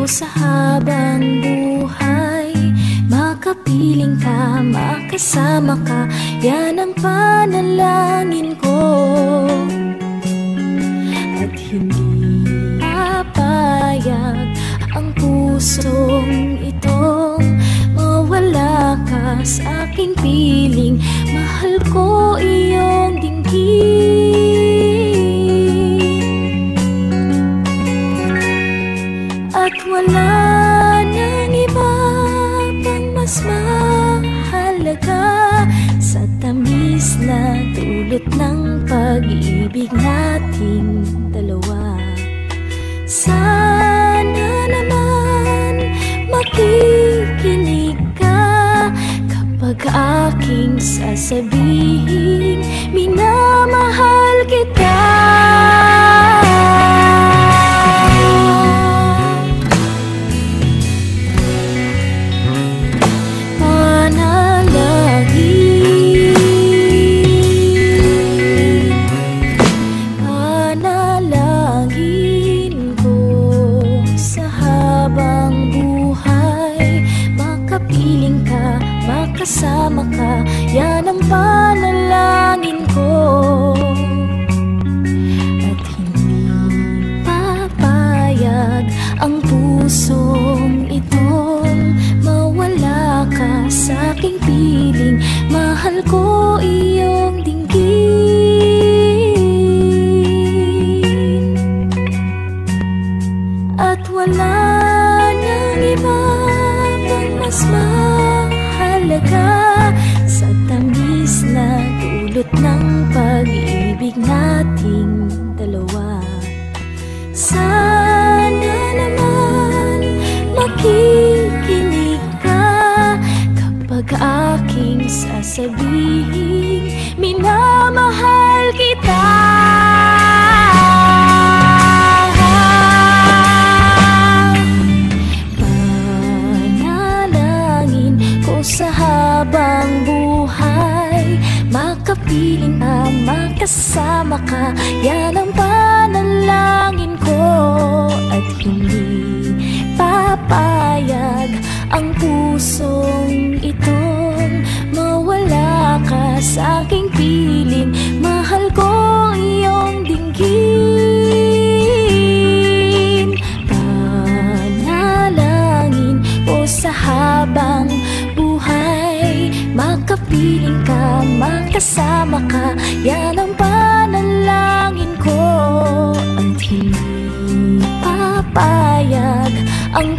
Sa habang buhay, makapiling ka, makasama ka, yan ang panalangin ko. At hindi papayag ang pusong itong mawala ka sa aking piling. Mahal ko iyong dinggin. At wala nang iba pang mas mahalaga sa tamis na dulot ng pag-ibig nating dalawa. Sana naman makikinig ka kapag aking sasabihin, minamahal kita. Kasama ka, yan ang panalangin ko. At hindi papayag ang pusong itong mawala ka sa aking piling. Mahal ko iyong dinggin. At wala nang iba pang mas mahalaga sa tamis na dulot ng pag-ibig nating dalawa. Sana naman makikinig ka kapag aking sasabihin, minamahal kita. Sa habang buhay, makapiling ka, makasama ka, yan ang panalangin ko. At hindi papayag ang pusong itong mawala ka sa aking piling. Mahal ko iyong dinggin. Panalangin ko sa habang buhay, makapiling ka, makasama ka, yan ang panalangin ko. At hindi papayag ang